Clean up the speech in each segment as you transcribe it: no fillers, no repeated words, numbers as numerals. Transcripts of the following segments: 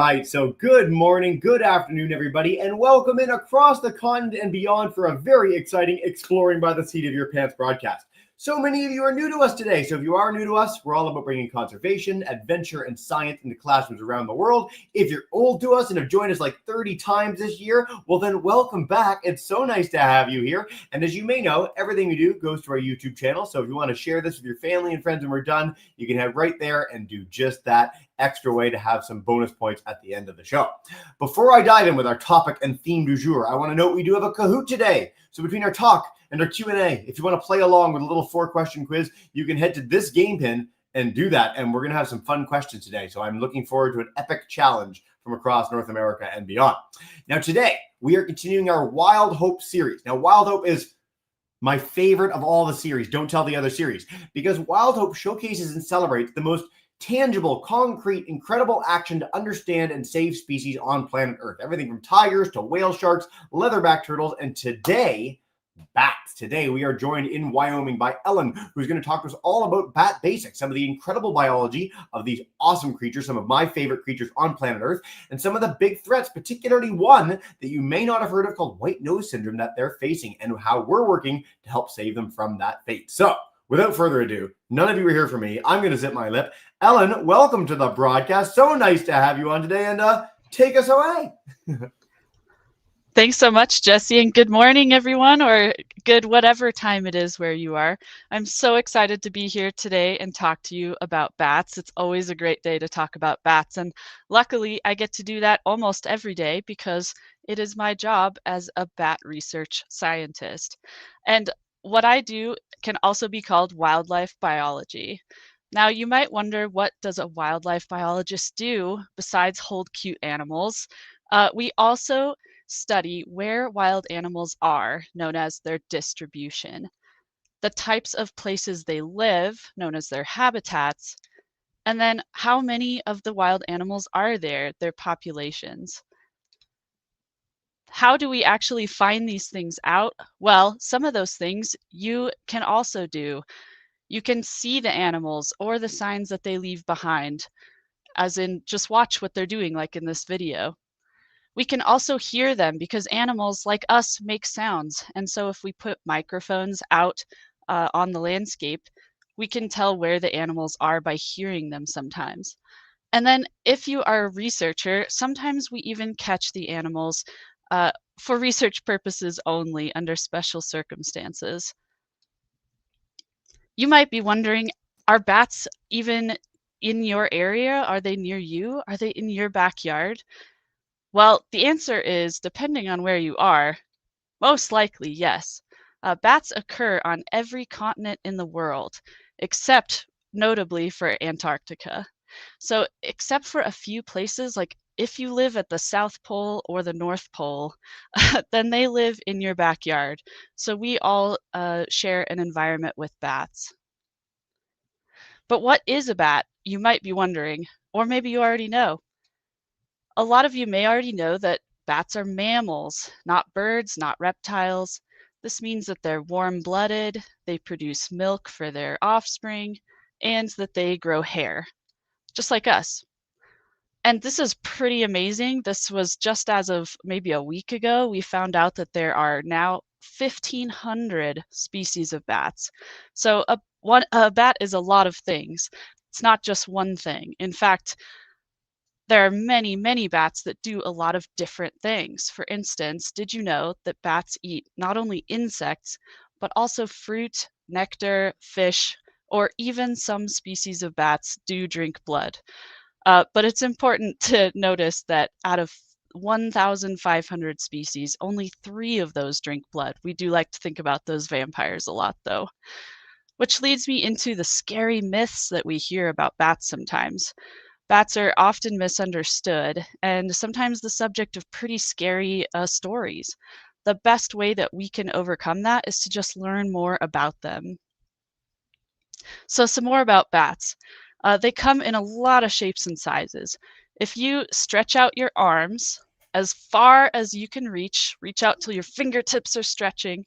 right, so good morning, good afternoon, everybody, and welcome in across the continent and beyond for a very exciting Exploring by the Seat of Your Pants broadcast. So many of you are new to us today, so if you are new to us, we're all about bringing conservation, adventure, and science into classrooms around the world. If you're old to us and have joined us like 30 times this year, well then welcome back. It's so nice to have you here. And as you may know, everything we do goes to our YouTube channel, so if you want to share this with your family and friends when we're done, you can head right there and do just that extra way to have some bonus points at the end of the show. Before I dive in with our topic and theme du jour, I want to note we do have a Kahoot today. So between our talk and our Q&A, if you want to play along with a little 4-question quiz, you can head to this game pin and do that. And we're going to have some fun questions today. So I'm looking forward to an epic challenge from across North America and beyond. Now today, we are continuing our Wild Hope series. Now Wild Hope is my favorite of all the series. Don't tell the other series, because Wild Hope showcases and celebrates the most tangible, concrete, incredible action to understand and save species on planet Earth. Everything from tigers to whale sharks, leatherback turtles, and today, bats. Today, we are joined in Wyoming by Ellen, who's going to talk to us all about bat basics, some of the incredible biology of these awesome creatures, some of my favorite creatures on planet Earth, and some of the big threats, particularly one that you may not have heard of called white nose syndrome that they're facing and how we're working to help save them from that fate. So, without further ado, none of you are here for me. I'm going to zip my lip. Ellen, welcome to the broadcast. So nice to have you on today, and take us away. Thanks so much, Jesse, and good morning, everyone, or good whatever time it is where you are. I'm so excited to be here today and talk to you about bats. It's always a great day to talk about bats, and luckily I get to do that almost every day because it is my job as a bat research scientist. And what I do can also be called wildlife biology. Now, you might wonder, what does a wildlife biologist do besides hold cute animals? We also study where wild animals are, known as their distribution, the types of places they live, known as their habitats, and then how many of the wild animals are there, their populations. How do we actually find these things out? Well, some of those things you can also do. You can see the animals or the signs that they leave behind, as in just watch what they're doing, like in this video. We can also hear them because animals, like us, make sounds. And so if we put microphones out on the landscape, we can tell where the animals are by hearing them sometimes. And then if you are a researcher, sometimes we even catch the animals for research purposes only under special circumstances. You might be wondering, are bats even in your area? Are they near you? Are they in your backyard? Well, the answer is, depending on where you are, most likely yes. Bats occur on every continent in the world, except notably for Antarctica. So except for a few places, like if you live at the South Pole or the North Pole, then they live in your backyard. So we all share an environment with bats. But what is a bat? You might be wondering, or maybe you already know. A lot of you may already know that bats are mammals, not birds, not reptiles. This means that they're warm-blooded, they produce milk for their offspring, and that they grow hair, just like us. And this is pretty amazing. This was just as of maybe a week ago. We found out that there are now 1,500 species of bats. So a bat is a lot of things. It's not just one thing. In fact, there are many, many bats that do a lot of different things. For instance, did you know that bats eat not only insects, but also fruit, nectar, fish, or even some species of bats do drink blood? But it's important to notice that out of 1,500 species, only 3 of those drink blood. We do like to think about those vampires a lot, though. Which leads me into the scary myths that we hear about bats sometimes. Bats are often misunderstood and sometimes the subject of pretty scary stories. The best way that we can overcome that is to just learn more about them. So some more about bats. They come in a lot of shapes and sizes. If you stretch out your arms as far as you can reach out till your fingertips are stretching,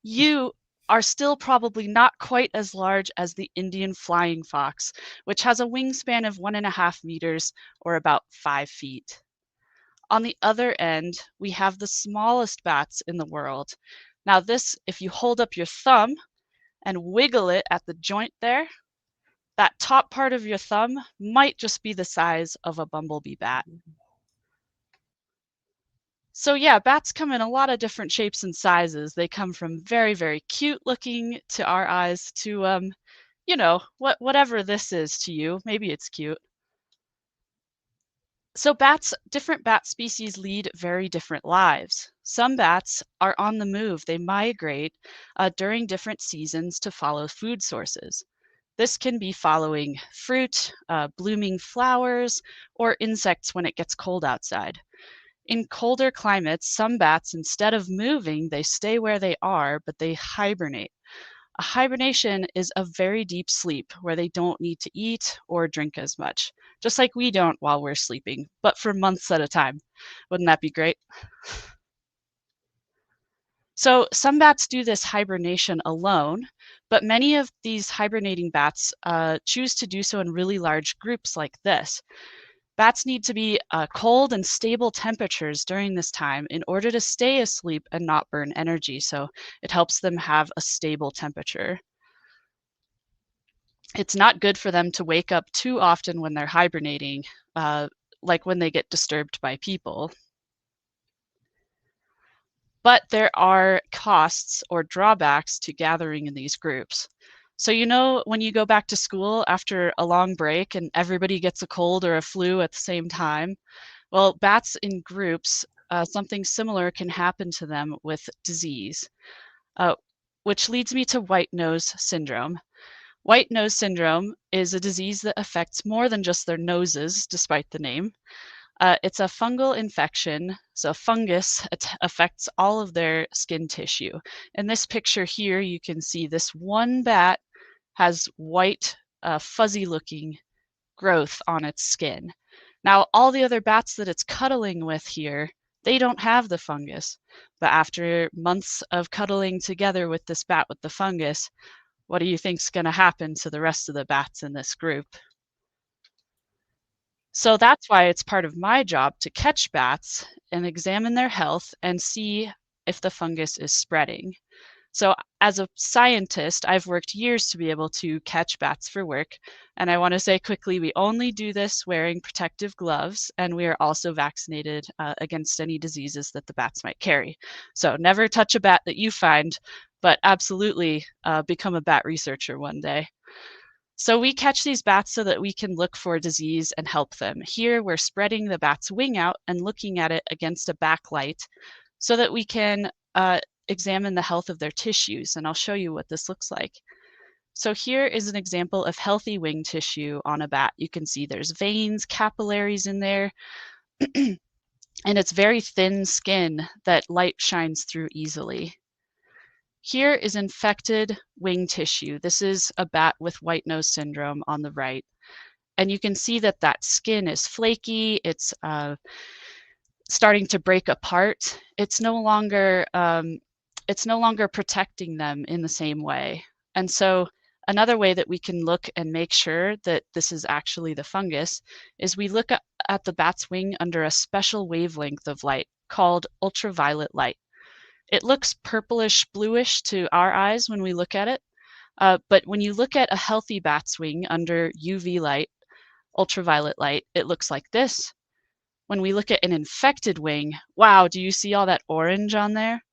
you are still probably not quite as large as the Indian flying fox, which has a wingspan of 1.5 meters or about 5 feet. On the other end, we have the smallest bats in the world. Now this, if you hold up your thumb and wiggle it at the joint there, that top part of your thumb might just be the size of a bumblebee bat. So yeah, bats come in a lot of different shapes and sizes. They come from very, very cute looking to our eyes to, you know, whatever this is to you. Maybe it's cute. So different bat species lead very different lives. Some bats are on the move. They migrate during different seasons to follow food sources. This can be following fruit, blooming flowers, or insects when it gets cold outside. In colder climates, some bats, instead of moving, they stay where they are, but they hibernate. A hibernation is a very deep sleep where they don't need to eat or drink as much, just like we don't while we're sleeping, but for months at a time. Wouldn't that be great? So some bats do this hibernation alone, but many of these hibernating bats choose to do so in really large groups like this. Bats need to be cold and stable temperatures during this time in order to stay asleep and not burn energy. So it helps them have a stable temperature. It's not good for them to wake up too often when they're hibernating, like when they get disturbed by people. But there are costs or drawbacks to gathering in these groups. So, you know, when you go back to school after a long break and everybody gets a cold or a flu at the same time, well, bats in groups, something similar can happen to them with disease, uh, which leads me to white nose syndrome. White nose syndrome is a disease that affects more than just their noses, despite the name. It's a fungal infection, so fungus affects all of their skin tissue. In this picture here, you can see this one bat has white, fuzzy looking growth on its skin. Now, all the other bats that it's cuddling with here, they don't have the fungus. But after months of cuddling together with this bat with the fungus, what do you think's going to happen to the rest of the bats in this group? So that's why it's part of my job to catch bats and examine their health and see if the fungus is spreading. So as a scientist, I've worked years to be able to catch bats for work. And I want to say quickly, we only do this wearing protective gloves, and we are also vaccinated against any diseases that the bats might carry. So never touch a bat that you find, but absolutely become a bat researcher one day. So we catch these bats so that we can look for disease and help them. Here we're spreading the bat's wing out and looking at it against a backlight so that we can examine the health of their tissues. And I'll show you what this looks like. So here is an example of healthy wing tissue on a bat. You can see there's veins, capillaries in there, and it's very thin skin that light shines through easily. Here is infected wing tissue. This is a bat with white nose syndrome on the right. And you can see that that skin is flaky. It's starting to break apart. It's no longer protecting them in the same way. And so another way that we can look and make sure that this is actually the fungus is we look at the bat's wing under a special wavelength of light called ultraviolet light. It looks purplish bluish to our eyes when we look at it, but when you look at a healthy bat's wing under UV light, ultraviolet light, it looks like this. When we look at an infected wing, wow, do you see all that orange on there?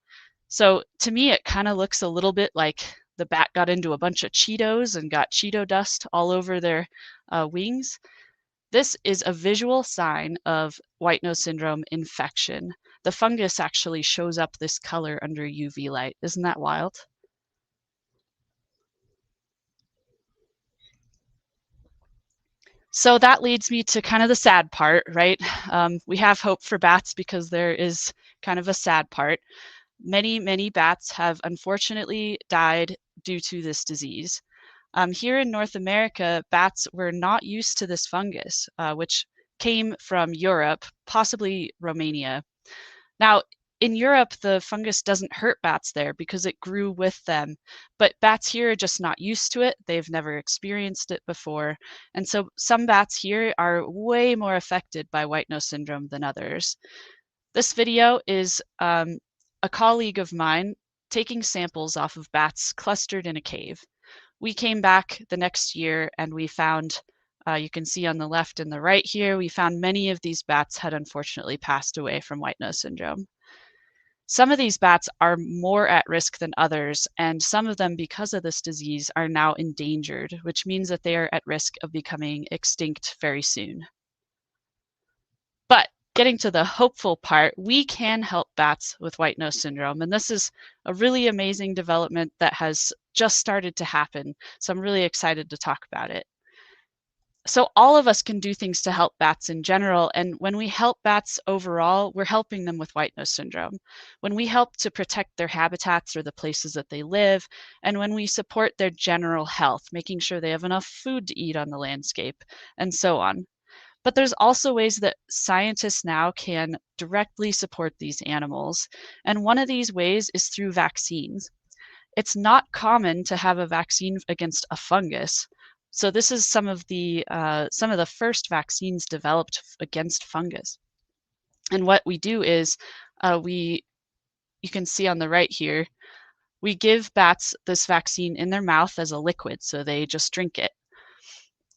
So to me, it kind of looks a little bit like the bat got into a bunch of Cheetos and got Cheeto dust all over their wings. This is a visual sign of white nose syndrome infection. The fungus actually shows up this color under UV light. Isn't that wild? So that leads me to kind of the sad part, right? We have hope for bats because there is kind of a sad part. Many, many bats have unfortunately died due to this disease. Here in North America, bats were not used to this fungus, which came from Europe, possibly Romania. Now, In Europe, the fungus doesn't hurt bats there because it grew with them. But bats here are just not used to it. They've never experienced it before. And so some bats here are way more affected by white nose syndrome than others. This video is a colleague of mine taking samples off of bats clustered in a cave. We came back the next year and we found, you can see on the left and the right here, we found many of these bats had unfortunately passed away from white nose syndrome. Some of these bats are more at risk than others, and some of them, because of this disease, are now endangered, which means that they are at risk of becoming extinct very soon. But getting to the hopeful part, we can help bats with white nose syndrome, and this is a really amazing development that has just started to happen, so I'm really excited to talk about it. So all of us can do things to help bats in general, and when we help bats overall, we're helping them with white nose syndrome. When we help to protect their habitats or the places that they live, and when we support their general health, making sure they have enough food to eat on the landscape, and so on. But there's also ways that scientists now can directly support these animals, and one of these ways is through vaccines. It's not common to have a vaccine against a fungus. So this is some of the first vaccines developed against fungus. And what we do is you can see on the right here, we give bats this vaccine in their mouth as a liquid, so they just drink it.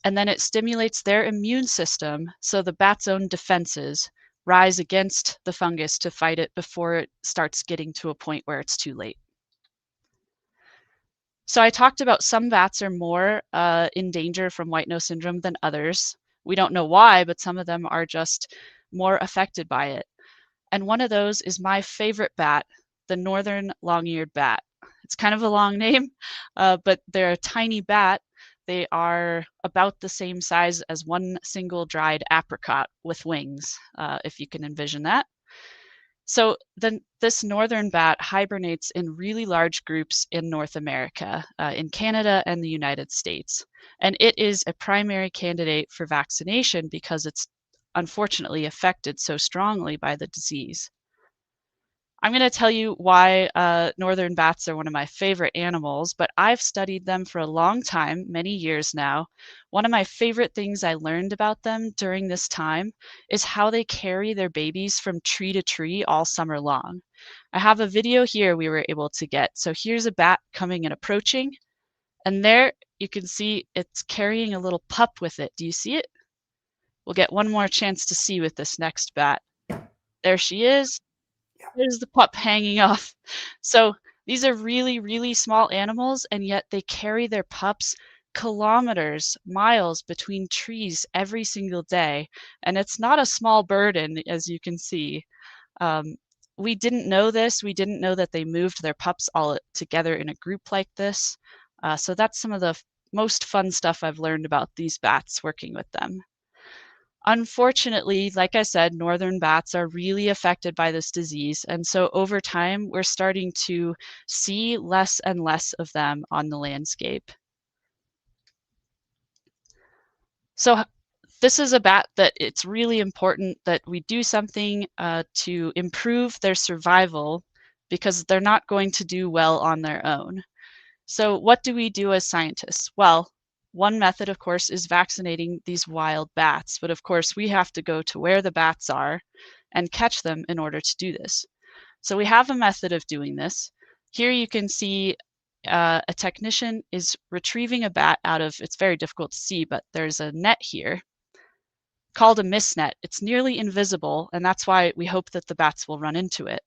And then it stimulates their immune system, so the bat's own defenses rise against the fungus to fight it before it starts getting to a point where it's too late. So I talked about some bats are more in danger from white nose syndrome than others. We don't know why, but some of them are just more affected by it. And one of those is my favorite bat, the northern long-eared bat. It's kind of a long name, but they're a tiny bat. They are about the same size as one single dried apricot with wings, if you can envision that. So then this northern bat hibernates in really large groups in North America, in Canada and the United States. And it is a primary candidate for vaccination because it's unfortunately affected so strongly by the disease. I'm going to tell you why northern bats are one of my favorite animals, but I've studied them for a long time, many years now. One of my favorite things I learned about them during this time is how they carry their babies from tree to tree all summer long. I have a video here we were able to get. So here's a bat coming and approaching, and there you can see it's carrying a little pup with it. Do you see it? We'll get one more chance to see with this next bat. There she is. There's the pup hanging off. So these are really, really small animals, and yet they carry their pups kilometers, miles between trees every single day. And it's not a small burden, as you can see. We didn't know this. We didn't know that they moved their pups all together in a group like this. So that's some of the most fun stuff I've learned about these bats working with them. Unfortunately, like I said, northern bats are really affected by this disease, and so over time, we're starting to see less and less of them on the landscape. So this is a bat that it's really important that we do something to improve their survival because they're not going to do well on their own. So what do we do as scientists? Well, one method, of course, is vaccinating these wild bats, but of course we have to go to where the bats are and catch them in order to do this. So we have a method of doing this. Here you can see a technician is retrieving a bat out of, it's very difficult to see, but there's a net here called a mist net. It's nearly invisible, and that's why we hope that the bats will run into it.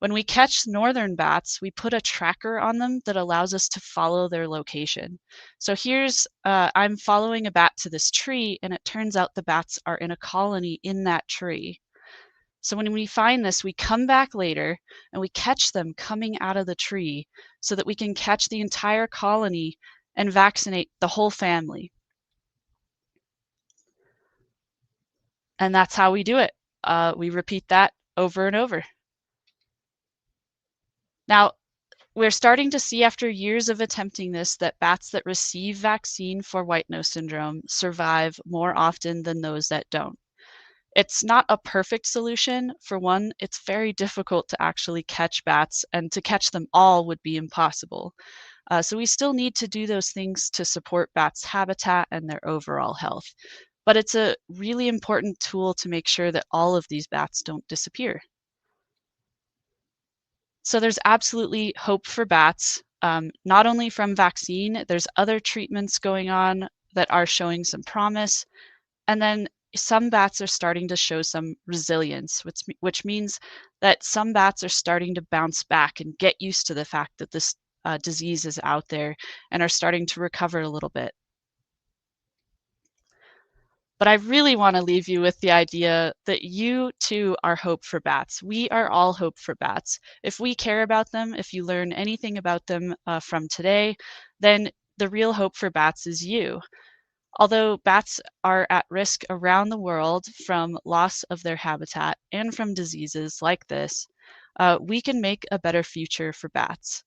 When we catch northern bats, we put a tracker on them that allows us to follow their location. So here's, I'm following a bat to this tree, and it turns out the bats are in a colony in that tree. So when we find this, we come back later and we catch them coming out of the tree so that we can catch the entire colony and vaccinate the whole family. And that's how we do it. We repeat that over and over. Now, we're starting to see after years of attempting this that bats that receive vaccine for white nose syndrome survive more often than those that don't. It's not a perfect solution. For one, it's very difficult to actually catch bats, and to catch them all would be impossible. So we still need to do those things to support bats' habitat and their overall health. But it's a really important tool to make sure that all of these bats don't disappear. So there's absolutely hope for bats, not only from vaccine, there's other treatments going on that are showing some promise. And then some bats are starting to show some resilience, which means that some bats are starting to bounce back and get used to the fact that this disease is out there and are starting to recover a little bit. But I really want to leave you with the idea that you too are hope for bats. We are all hope for bats. If we care about them, if you learn anything about them from today, then the real hope for bats is you. Although bats are at risk around the world from loss of their habitat and from diseases like this, we can make a better future for bats.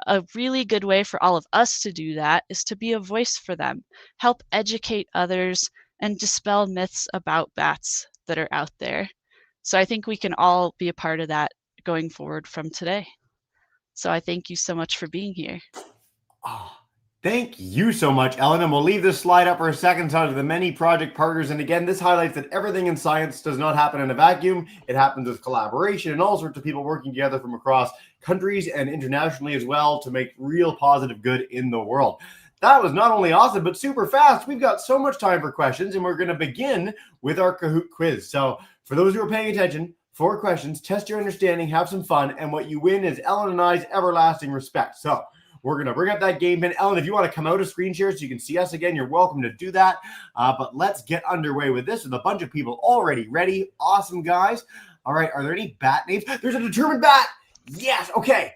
A really good way for all of us to do that is to be a voice for them, help educate others, and dispel myths about bats that are out there. So I think we can all be a part of that going forward from today. So I thank you so much for being here. Oh, thank you so much, Ellen. And we'll leave this slide up for a second to talk to the many project partners. And again, this highlights that everything in science does not happen in a vacuum. It happens with collaboration and all sorts of people working together from across countries and internationally as well to make real positive good in the world. That was not only awesome, but super fast. We've got so much time for questions, and we're going to begin with our Kahoot quiz. So for those who are paying attention, 4 questions, test your understanding, have some fun, and what you win is Ellen and I's everlasting respect. So we're going to bring up that game pin. Ellen, if you want to come out of screen share so you can see us again, you're welcome to do that. But let's get underway with this with a bunch of people already ready. Awesome, guys. All right, are there any bat names? There's a determined bat. Yes, okay.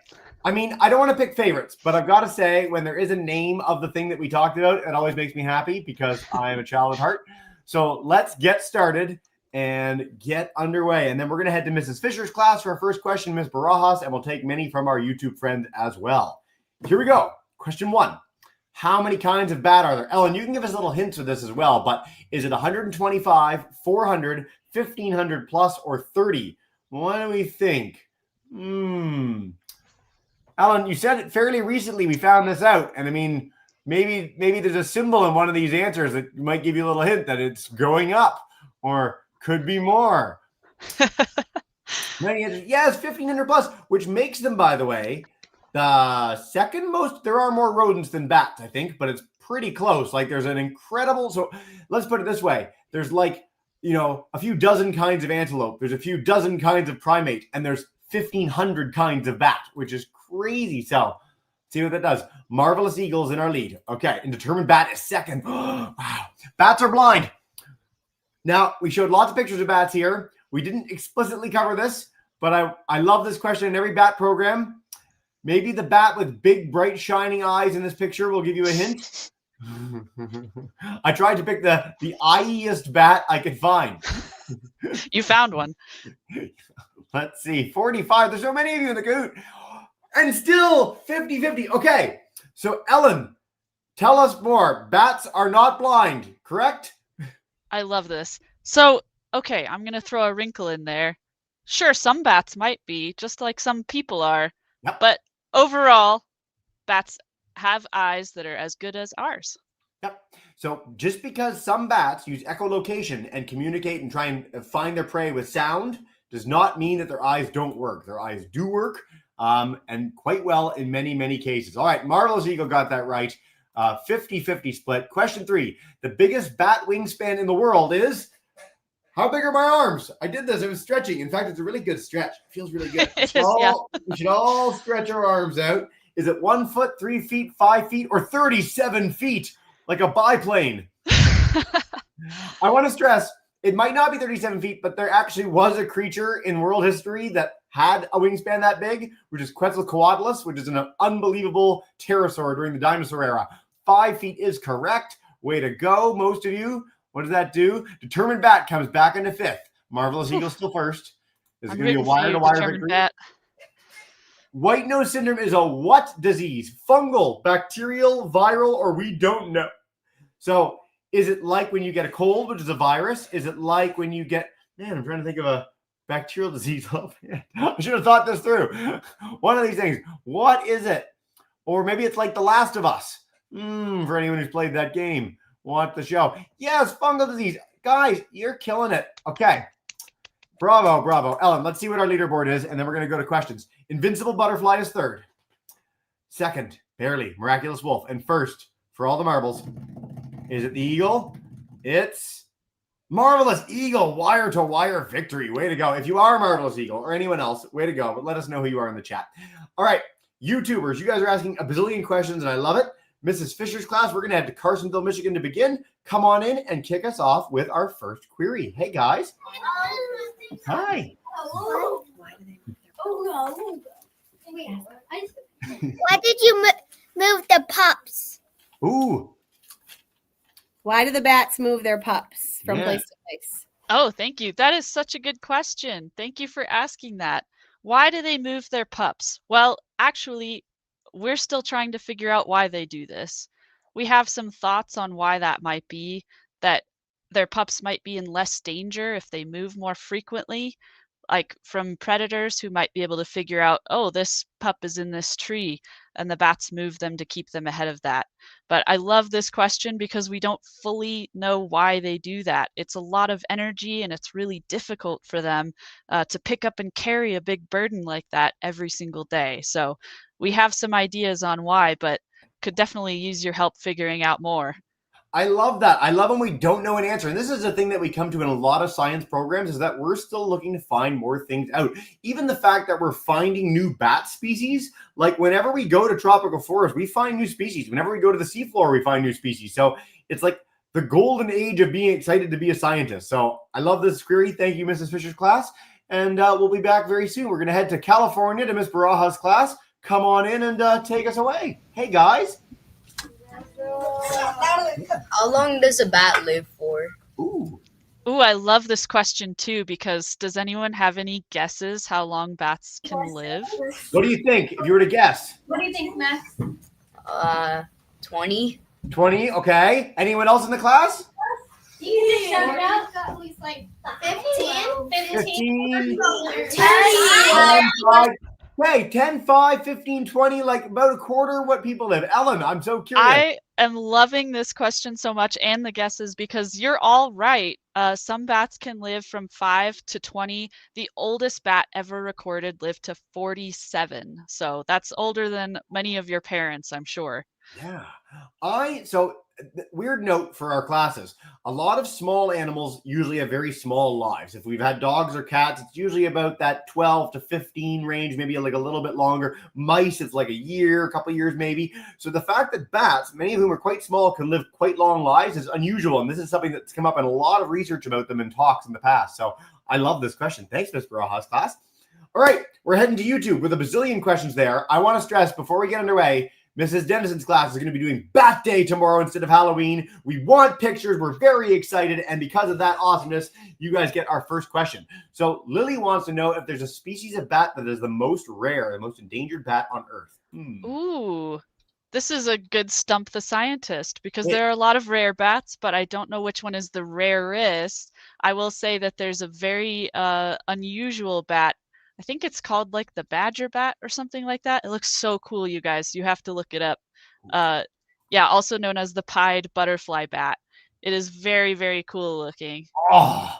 I mean, I don't want to pick favorites, but I've got to say, when there is a name of the thing that we talked about, it always makes me happy because I am a child at heart. So let's get started and get underway. And then we're going to head to Mrs. Fisher's class for our first question, Ms. Barajas, and we'll take many from our YouTube friends as well. Here we go. Question 1. How many kinds of bat are there? Ellen, you can give us a little hints with this as well, but is it 125, 400, 1,500 plus, or 30? What do we think? Ellen, you said it fairly recently. We found this out. And I mean, maybe there's a symbol in one of these answers that might give you a little hint that it's going up or could be more. Many answers. Yes, 1,500 plus, which makes them, by the way, the second most. There are more rodents than bats, I think, but it's pretty close. Like there's an incredible. So let's put it this way. There's like, a few dozen kinds of antelope. There's a few dozen kinds of primate, and there's 1,500 kinds of bat, which is crazy. So see what that does. Marvelous Eagles in our lead. Okay, and determined bat is second. Wow. Bats are blind. Now, we showed lots of pictures of bats here. We didn't explicitly cover this, but I love this question in every bat program. Maybe the bat with big, bright, shining eyes in this picture will give you a hint. I tried to pick the eyeiest bat I could find. You found one. Let's see. 45. There's so many of you in the Kahoot. And still 50-50. Okay. So, Ellen, tell us more. Bats are not blind, correct? I love this. So, okay, I'm going to throw a wrinkle in there. Sure, some bats might be, just like some people are. Yep. But overall, bats have eyes that are as good as ours. Yep. So just because some bats use echolocation and communicate and try and find their prey with sound does not mean that their eyes don't work. Their eyes do work, and quite well in many, many cases. All right, Marvelous Eagle got that right. 50-50 split. Question 3. The biggest bat wingspan in the world is... How big are my arms? I did this. It was stretching. In fact, it's a really good stretch. It feels really good. We should all stretch our arms out. Is it 1 foot, 3 feet, 5 feet, or 37 feet? Like a biplane. I want to stress, it might not be 37 feet, but there actually was a creature in world history that had a wingspan that big, which is Quetzalcoatlus, which is an unbelievable pterosaur during the dinosaur era. 5 feet is correct. Way to go, most of you. What does that do? Determined bat comes back into 5th. Marvelous Eagle still first. This is going to be a wire-to-wire victory. Bat. White nose syndrome is a what disease? Fungal, bacterial, viral, or we don't know. So is it like when you get a cold, which is a virus? Is it like when you get Man, I'm trying to think of a bacterial disease. I should have thought this through. One of these things. What is it? Or maybe it's like The Last of Us. For anyone who's played that game, watch the show. Yes, fungal disease. Guys, you're killing it. Okay. Bravo, bravo. Ellen, let's see what our leaderboard is, and then we're going to go to questions. Invincible Butterfly is third. Second, barely, Miraculous Wolf. And first, for all the marbles, is it the Eagle? It's Marvelous Eagle. Wire-to-wire victory. Way to go. If you are Marvelous Eagle or anyone else, way to go. But let us know who you are in the chat. All right, YouTubers, you guys are asking a bazillion questions, and I love it. Mrs. Fisher's class, we're going to head to Carsonville, Michigan to begin. Come on in and kick us off with our first query. Hey, guys. Hi. Why did you move the pups? Ooh. Why do the bats move their pups from place to place? Oh, thank you. That is such a good question. Thank you for asking that. Why do they move their pups? Well, actually, we're still trying to figure out why they do this. We have some thoughts on why that might be, that their pups might be in less danger if they move more frequently, like from predators who might be able to figure out, oh, this pup is in this tree, and the bats move them to keep them ahead of that. But I love this question because we don't fully know why they do that. It's a lot of energy, and it's really difficult for them to pick up and carry a big burden like that every single day. So we have some ideas on why, but could definitely use your help figuring out more. I love that. I love when we don't know an answer. And this is a thing that we come to in a lot of science programs, is that we're still looking to find more things out. Even the fact that we're finding new bat species, like whenever we go to tropical forest, we find new species. Whenever we go to the seafloor, we find new species. So it's like the golden age of being excited to be a scientist. So I love this query. Thank you, Mrs. Fisher's class. And we'll be back very soon. We're going to head to California to Miss Baraja's class. Come on in and take us away. Hey, guys. How long does a bat live for? Ooh, I love this question too, because does anyone have any guesses how long bats can live? what do you think if you were to guess? What do you think, Max? 20. 20, okay. Anyone else in the class? You can just shout it out. At least like 15. 15, 10. 5. Okay, 10, 5, 15, 20, like about a quarter what people live. Ellen, I'm so curious. I am loving this question so much, and the guesses, because you're all right. Some bats can live from 5 to 20. The oldest bat ever recorded lived to 47. So that's older than many of your parents, I'm sure. Yeah. Weird note for our classes. A lot of small animals usually have very small lives. If we've had dogs or cats, it's usually about that 12 to 15 range, maybe like a little bit longer. Mice, it's like a year, a couple of years maybe. So the fact that bats, many of whom are quite small, can live quite long lives is unusual. And this is something that's come up in a lot of research about them in talks in the past. So I love this question. Thanks, Ms. Barajas class. All right, we're heading to YouTube with a bazillion questions there. I want to stress before we get underway, Mrs. Denison's class is going to be doing Bat Day tomorrow instead of Halloween. We want pictures. We're very excited. And because of that awesomeness, you guys get our first question. So Lily wants to know if there's a species of bat that is the most rare, the most endangered bat on Earth. Ooh, this is a good stump the scientist, because there are a lot of rare bats, but I don't know which one is the rarest. I will say that there's a very unusual bat. I think it's called like the badger bat or something like that. It looks so cool, you guys. You have to look it up. Yeah, also known as the pied butterfly bat. It is very, very cool looking. Oh,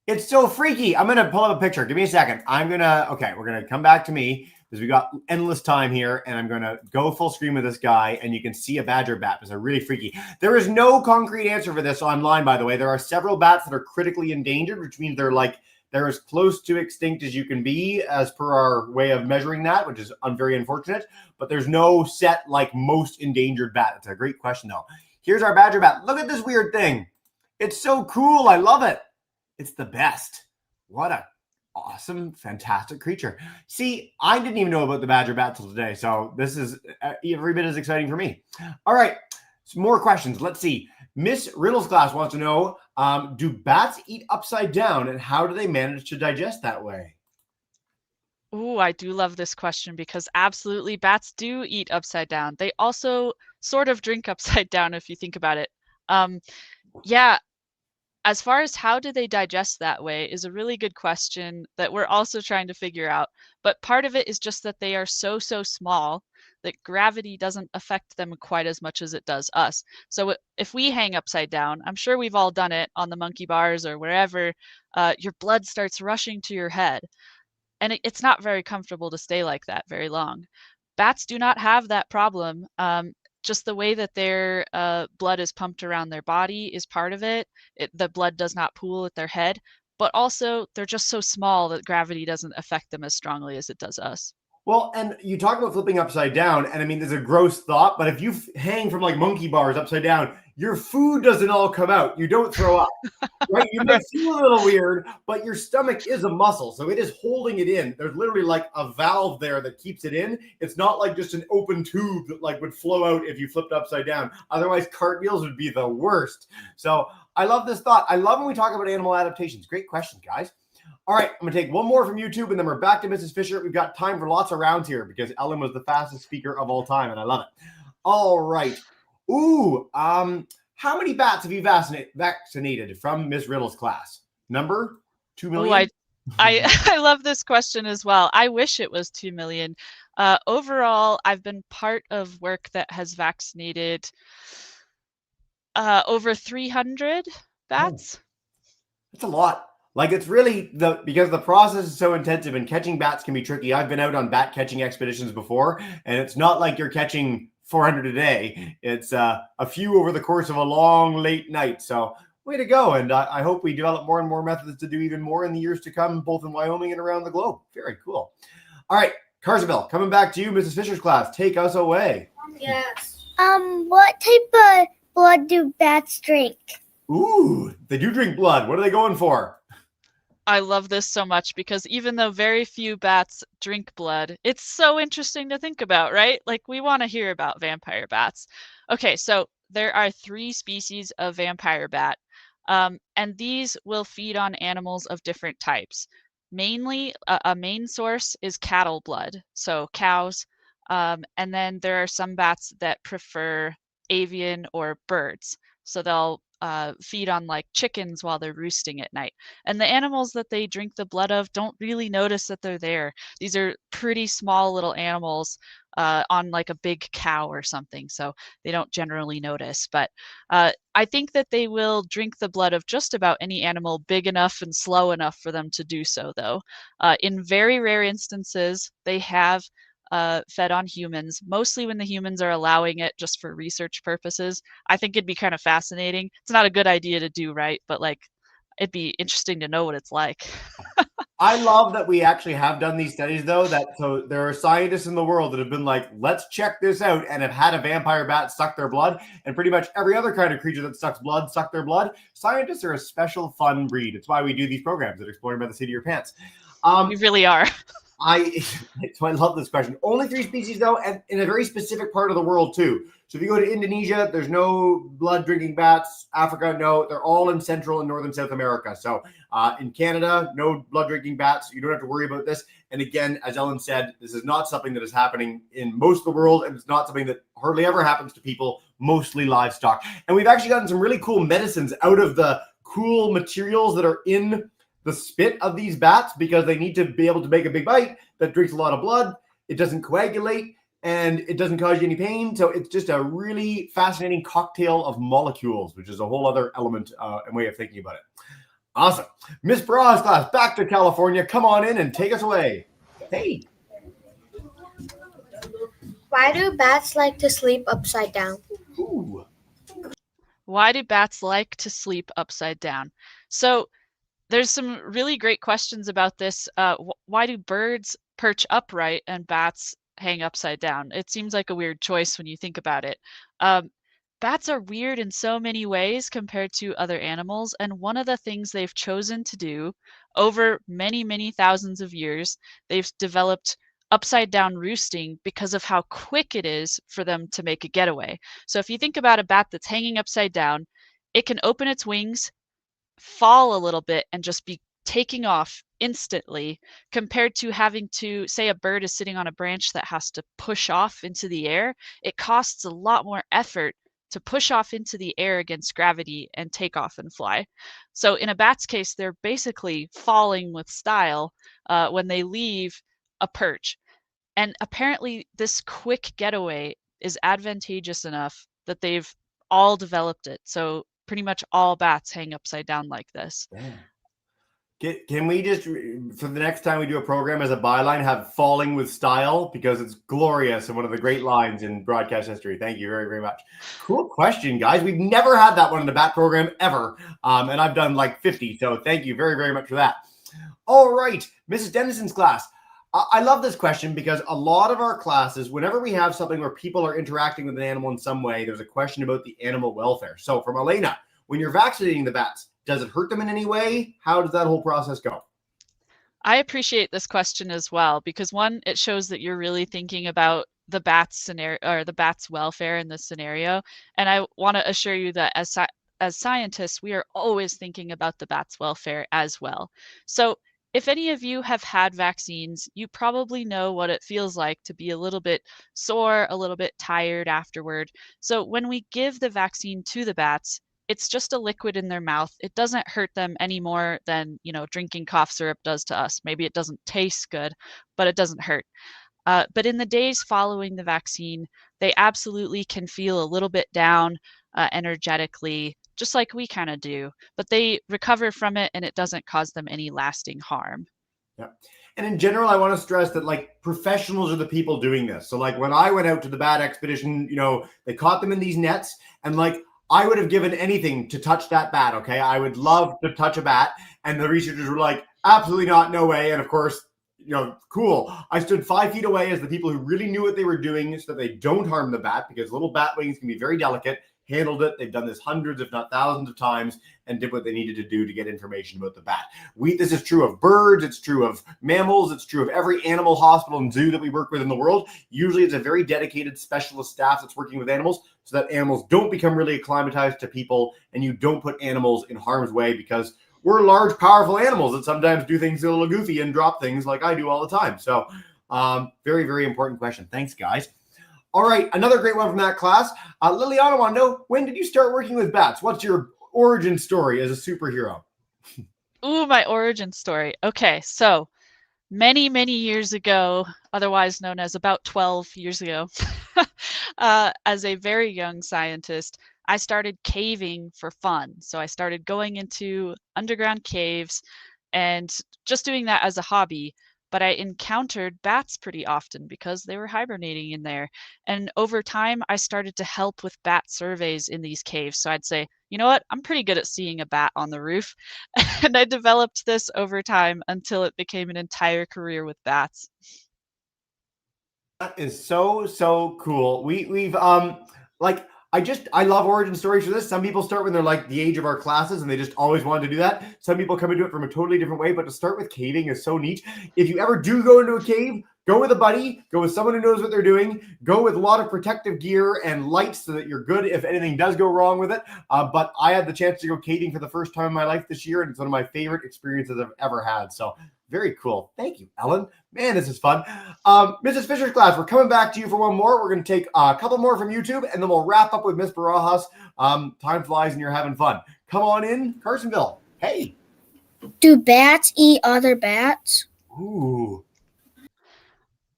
it's so freaky. I'm going to pull up a picture. Give me a second. we're going to come back to me because we got endless time here, and I'm going to go full screen with this guy, and you can see a badger bat. It's really freaky. There is no concrete answer for this online, by the way. There are several bats that are critically endangered, which means they're as close to extinct as you can be as per our way of measuring that, which is very unfortunate. But there's no set like most endangered bat. It's a great question, though. Here's our badger bat. Look at this weird thing. It's so cool. I love it. It's the best. What a awesome, fantastic creature. See, I didn't even know about the badger bat till today. So this is every bit as exciting for me. All right. Some more questions. Let's see. Miss Riddle's class wants to know, do bats eat upside down, and how do they manage to digest that way? Ooh, I do love this question, because absolutely bats do eat upside down. They also sort of drink upside down if you think about it. Yeah, as far as how do they digest that way is a really good question that we're also trying to figure out. But part of it is just that they are so small that gravity doesn't affect them quite as much as it does us. So if we hang upside down, I'm sure we've all done it on the monkey bars or wherever, your blood starts rushing to your head. And it's not very comfortable to stay like that very long. Bats do not have that problem. Just the way that their blood is pumped around their body is part of it. The blood does not pool at their head, but also they're just so small that gravity doesn't affect them as strongly as it does us. Well, and you talk about flipping upside down, and I mean, there's a gross thought, but if you hang from like monkey bars upside down, your food doesn't all come out. You don't throw up, right? You may feel a little weird, but your stomach is a muscle, so it is holding it in. There's literally like a valve there that keeps it in. It's not like just an open tube that like would flow out if you flipped upside down. Otherwise, cartwheels would be the worst. So I love this thought. I love when we talk about animal adaptations. Great question, guys. All right, I'm going to take one more from YouTube, and then we're back to Mrs. Fisher. We've got time for lots of rounds here because Ellen was the fastest speaker of all time, and I love it. All right. Ooh, how many bats have you vaccinated from Miss Riddle's class? Number 2 million? Oh, I love this question as well. I wish it was 2 million. Overall, I've been part of work that has vaccinated over 300 bats. That's a lot. Like, it's really because the process is so intensive and catching bats can be tricky. I've been out on bat catching expeditions before, and it's not like you're catching 400 a day. It's a few over the course of a long, late night. So way to go. And I hope we develop more and more methods to do even more in the years to come, both in Wyoming and around the globe. Very cool. All right, Carsville, coming back to you, Mrs. Fisher's class. Take us away. Yes. What type of blood do bats drink? Ooh, they do drink blood. What are they going for? I love this so much because even though very few bats drink blood, it's so interesting to think about, right? Like, we want to hear about vampire bats. Okay, so there are 3 species of vampire bat, and these will feed on animals of different types. Mainly, a main source is cattle blood, so cows, and then there are some bats that prefer avian or birds, so they'll feed on like chickens while they're roosting at night. And the animals that they drink the blood of don't really notice that they're there. These are pretty small little animals on like a big cow or something, so they don't generally notice. But I think that they will drink the blood of just about any animal big enough and slow enough for them to do so, though. In very rare instances, they have fed on humans, mostly when the humans are allowing it just for research purposes. I think it'd be kind of fascinating. It's not a good idea to do, right? But like, it'd be interesting to know what it's like. I love that we actually have done these studies, though, so there are scientists in the world that have been like, let's check this out, and have had a vampire bat suck their blood, and pretty much every other kind of creature that sucks blood, suck their blood. Scientists are a special fun breed. It's why we do these programs at Exploring by the Seat of Your Pants. We really are. So I love this question. Only 3 species, though, and in a very specific part of the world, too. So if you go to Indonesia, there's no blood-drinking bats. Africa, no. They're all in Central and Northern South America. So in Canada, no blood-drinking bats. You don't have to worry about this. And again, as Ellen said, this is not something that is happening in most of the world, and it's not something that hardly ever happens to people, mostly livestock. And we've actually gotten some really cool medicines out of the cool materials that are in the spit of these bats, because they need to be able to make a big bite that drinks a lot of blood. It doesn't coagulate, and it doesn't cause you any pain. So it's just a really fascinating cocktail of molecules, which is a whole other element and way of thinking about it. Awesome. Miss Braw's class, back to California. Come on in and take us away. Hey. Why do bats like to sleep upside down? Ooh. Why do bats like to sleep upside down? So there's some really great questions about this. Why do birds perch upright and bats hang upside down? It seems like a weird choice when you think about it. Bats are weird in so many ways compared to other animals, and one of the things they've chosen to do over many, many thousands of years, they've developed upside down roosting because of how quick it is for them to make a getaway. So if you think about a bat that's hanging upside down, it can open its wings, fall a little bit, and just be taking off instantly, compared to having to, say a bird is sitting on a branch that has to push off into the air. It costs a lot more effort to push off into the air against gravity and take off and fly. So in a bat's case, they're basically falling with style when they leave a perch. And apparently this quick getaway is advantageous enough that they've all developed it. So pretty much all bats hang upside down like this. Damn. Can we just, for the next time we do a program as a byline, have falling with style? Because it's glorious and one of the great lines in broadcast history. Thank you very, very much. Cool question, guys. We've never had that one in the bat program ever. And I've done like 50. So thank you very, very much for that. All right, Mrs. Dennison's class. I love this question because a lot of our classes, whenever we have something where people are interacting with an animal in some way, there's a question about the animal welfare. So from Elena, when you're vaccinating the bats, does it hurt them in any way? How does that whole process go? I appreciate this question as well because one, it shows that you're really thinking about the bat's scenario or the bat's welfare in this scenario. And I want to assure you that as scientists, we are always thinking about the bat's welfare as well. So if any of you have had vaccines, you probably know what it feels like to be a little bit sore, a little bit tired afterward. So when we give the vaccine to the bats, it's just a liquid in their mouth. It doesn't hurt them any more than, drinking cough syrup does to us. Maybe it doesn't taste good, but it doesn't hurt. But in the days following the vaccine, they absolutely can feel a little bit down energetically, just like we kind of do, but they recover from it and it doesn't cause them any lasting harm. Yeah. And in general, I want to stress that professionals are the people doing this. So when I went out to the bat expedition, they caught them in these nets and I would have given anything to touch that bat. Okay. I would love to touch a bat. And the researchers were like, absolutely not, no way. And of course, cool. I stood 5 feet away as the people who really knew what they were doing so that they don't harm the bat because little bat wings can be very delicate. Handled it. They've done this hundreds, if not thousands of times and did what they needed to do to get information about the bat. This is true of birds. It's true of mammals. It's true of every animal hospital and zoo that we work with in the world. Usually it's a very dedicated specialist staff that's working with animals so that animals don't become really acclimatized to people and you don't put animals in harm's way because we're large, powerful animals that sometimes do things a little goofy and drop things like I do all the time. So very, very important question. Thanks, guys. All right, another great one from that class. Liliana, I want to know, when did you start working with bats? What's your origin story as a superhero? Ooh, my origin story. Okay, so many, many years ago, otherwise known as about 12 years ago, as a very young scientist, I started caving for fun. So I started going into underground caves and just doing that as a hobby. But I encountered bats pretty often because they were hibernating in there. And over time, I started to help with bat surveys in these caves. So I'd say, you know what, I'm pretty good at seeing a bat on the roof. And I developed this over time until it became an entire career with bats. That is so, so cool. We've I love origin stories for this. Some people start when they're the age of our classes and they just always wanted to do that. Some people come into it from a totally different way, but to start with caving is so neat. If you ever do go into a cave, go with a buddy, go with someone who knows what they're doing, go with a lot of protective gear and lights so that you're good if anything does go wrong with it. But I had the chance to go caving for the first time in my life this year, and it's one of my favorite experiences I've ever had. So very cool. Thank you, Ellen. Man, this is fun. Mrs. Fisher's class, we're coming back to you for one more. We're going to take a couple more from YouTube, and then we'll wrap up with Miss Barajas. Time flies and you're having fun. Come on in, Carsonville. Hey. Do bats eat other bats? Ooh.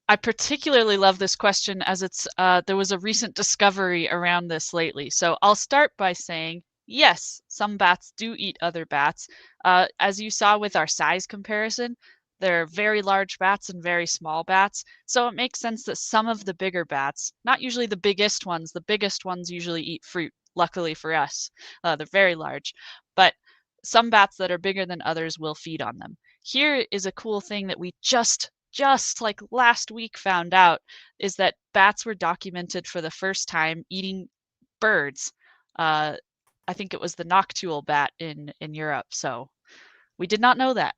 I particularly love this question as there was a recent discovery around this lately. So I'll start by saying, yes, some bats do eat other bats. As you saw with our size comparison, there are very large bats and very small bats. So it makes sense that some of the bigger bats, not usually the biggest ones usually eat fruit, luckily for us. They're very large. But some bats that are bigger than others will feed on them. Here is a cool thing that we just like last week found out, is that bats were documented for the first time eating birds. I think it was the noctule bat in Europe. So we did not know that.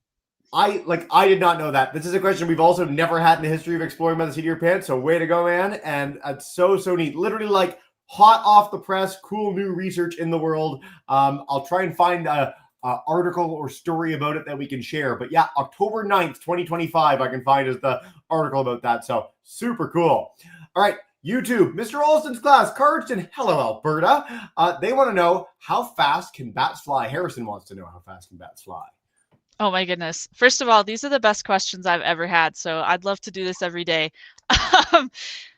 I did not know that. This is a question we've also never had in the history of Exploring by the Seat of Your Pants. So way to go, man. And it's so, so neat. Literally hot off the press, cool new research in the world. I'll try and find a article or story about it that we can share. But yeah, October 9th, 2025, I can find is the article about that. So super cool. All right. YouTube, Mr. Olson's class, Cardston, hello, Alberta. They want to know, how fast can bats fly? Harrison wants to know, how fast can bats fly? Oh my goodness. First of all, these are the best questions I've ever had, so I'd love to do this every day.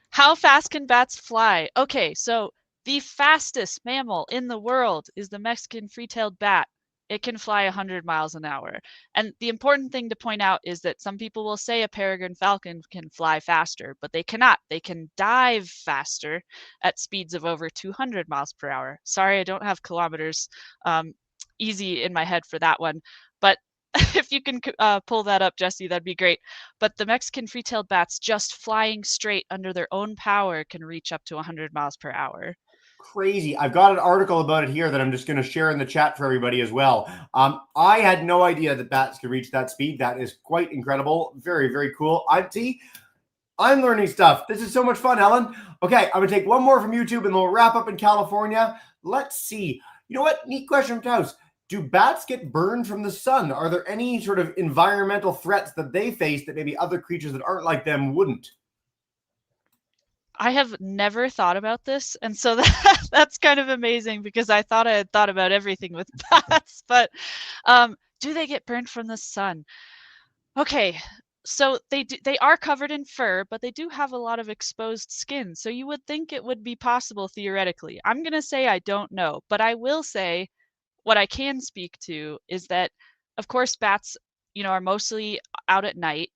How fast can bats fly? Okay, so the fastest mammal in the world is the Mexican free-tailed bat. It can fly 100 miles an hour. And the important thing to point out is that some people will say a peregrine falcon can fly faster, but they cannot. They can dive faster at speeds of over 200 miles per hour. Sorry, I don't have kilometers easy in my head for that one. But if you can pull that up, Jesse, that'd be great. But the Mexican free-tailed bats, just flying straight under their own power, can reach up to 100 miles per hour. Crazy. I've got an article about it here that I'm just going to share in the chat for everybody as well. I had no idea that bats could reach that speed. That is quite incredible. Very, very cool. I'm learning stuff. This is so much fun, Ellen. Okay, I'm going to take one more from YouTube and then we'll wrap up in California. Let's see. You know what? Neat question from Taos. Do bats get burned from the sun? Are there any sort of environmental threats that they face that maybe other creatures that aren't like them wouldn't? I have never thought about this, and so that's kind of amazing because I thought I had thought about everything with bats, but do they get burned from the sun? Okay, so they are covered in fur, but they do have a lot of exposed skin, so you would think it would be possible theoretically. I'm going to say I don't know, but I will say what I can speak to is that, of course, bats, are mostly out at night.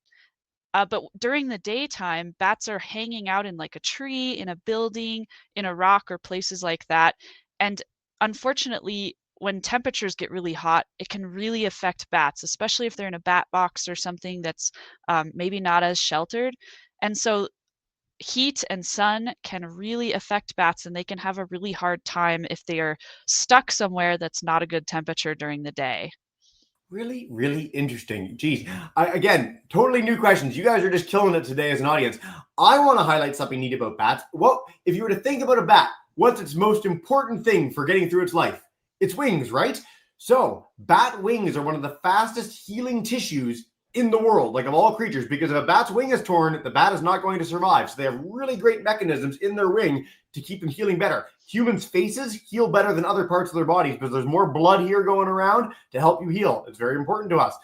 But during the daytime, bats are hanging out in like a tree, in a building, in a rock, or places like that. And unfortunately, when temperatures get really hot, it can really affect bats, especially if they're in a bat box or something that's maybe not as sheltered. And so heat and sun can really affect bats, and they can have a really hard time if they are stuck somewhere that's not a good temperature during the day. Really, really interesting. Geez, again, totally new questions. You guys are just killing it today as an audience. I want to highlight something neat about bats. Well, if you were to think about a bat, what's its most important thing for getting through its life? Its wings, right? So bat wings are one of the fastest healing tissues in the world, like of all creatures, because if a bat's wing is torn, the bat is not going to survive. So they have really great mechanisms in their wing to keep them healing better. Humans' faces heal better than other parts of their bodies because there's more blood here going around to help you heal. It's very important to us.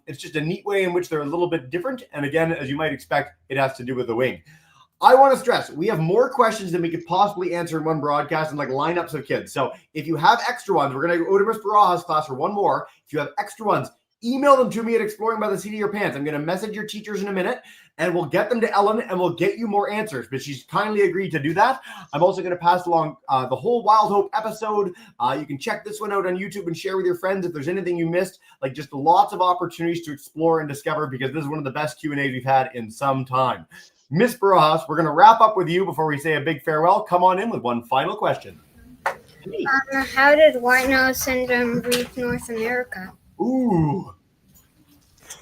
It's just a neat way in which they're a little bit different. And again, as you might expect, it has to do with the wing. I want to stress, we have more questions than we could possibly answer in one broadcast and like lineups of kids. So if you have extra ones, we're going to go to Ms. Baraja's class for one more. If you have extra ones, email them to me at Exploring by the Seat of Your Pants. I'm going to message your teachers in a minute, and we'll get them to Ellen, and we'll get you more answers. But she's kindly agreed to do that. I'm also going to pass along the whole Wild Hope episode. You can check this one out on YouTube and share with your friends if there's anything you missed. Like just lots of opportunities to explore and discover, because this is one of the best Q&As we've had in some time. Miss Barajas, we're going to wrap up with you before we say a big farewell. Come on in with one final question. How did white nose syndrome reach North America? Ooh.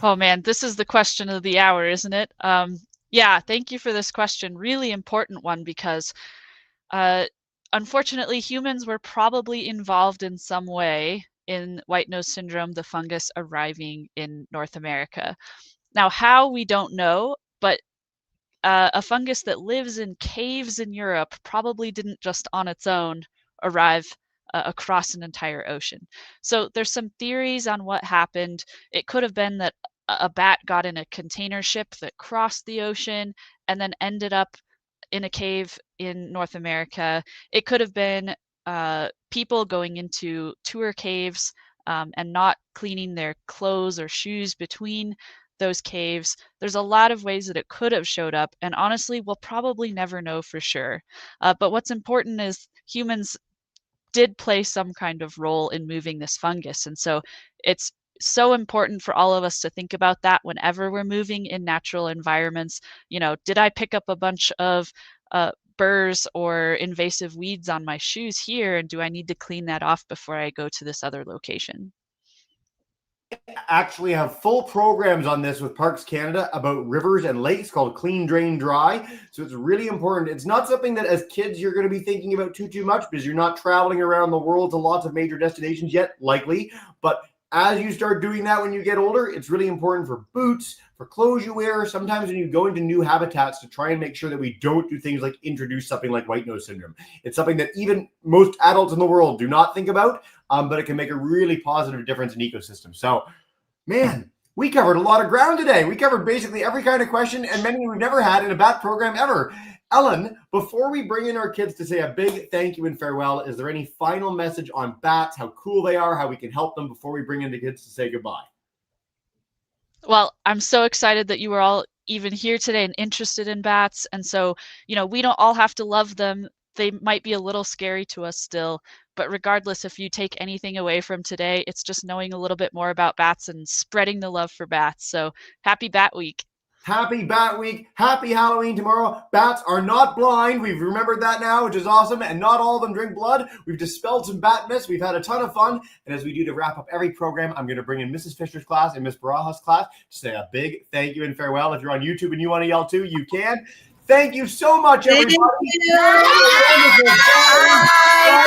Oh man, this is the question of the hour, isn't it? Yeah, thank you for this question. Really important one, because unfortunately humans were probably involved in some way in white nose syndrome, the fungus arriving in North America. Now, how, we don't know, but a fungus that lives in caves in Europe probably didn't just on its own arrive across an entire ocean. So there's some theories on what happened. It could have been that a bat got in a container ship that crossed the ocean and then ended up in a cave in North America. It could have been people going into tour caves and not cleaning their clothes or shoes between those caves. There's a lot of ways that it could have showed up, and honestly, we'll probably never know for sure. But what's important is humans did play some kind of role in moving this fungus, and so it's so important for all of us to think about that whenever we're moving in natural environments. Did I pick up a bunch of burrs or invasive weeds on my shoes here, and do I need to clean that off before I go to this other location? Actually have full programs on this with Parks Canada about rivers and lakes called Clean, Drain, Dry. So it's really important. It's not something that as kids you're going to be thinking about too much, because you're not traveling around the world to lots of major destinations yet, likely. But as you start doing that when you get older, it's really important for boots, for clothes you wear, sometimes when you go into new habitats, to try and make sure that we don't do things like introduce something like white nose syndrome. It's something that even most adults in the world do not think about, but it can make a really positive difference in ecosystems. So, man, we covered a lot of ground today. We covered basically every kind of question and many we've never had in a bat program ever. Ellen, before we bring in our kids to say a big thank you and farewell, is there any final message on bats, how cool they are, how we can help them before we bring in the kids to say goodbye? Well, I'm so excited that you were all even here today and interested in bats. And so, we don't all have to love them. They might be a little scary to us still, but regardless, if you take anything away from today, it's just knowing a little bit more about bats and spreading the love for bats. So happy Bat Week. Happy Bat Week. Happy Halloween tomorrow. Bats are not blind. We've remembered that now, which is awesome. And not all of them drink blood. We've dispelled some bat myths. We've had a ton of fun. And as we do to wrap up every program, I'm going to bring in Mrs. Fisher's class and Miss Baraja's class to say a big thank you and farewell. If you're on YouTube and you want to yell too, you can. Thank you so much, everybody. Thank you. Bye.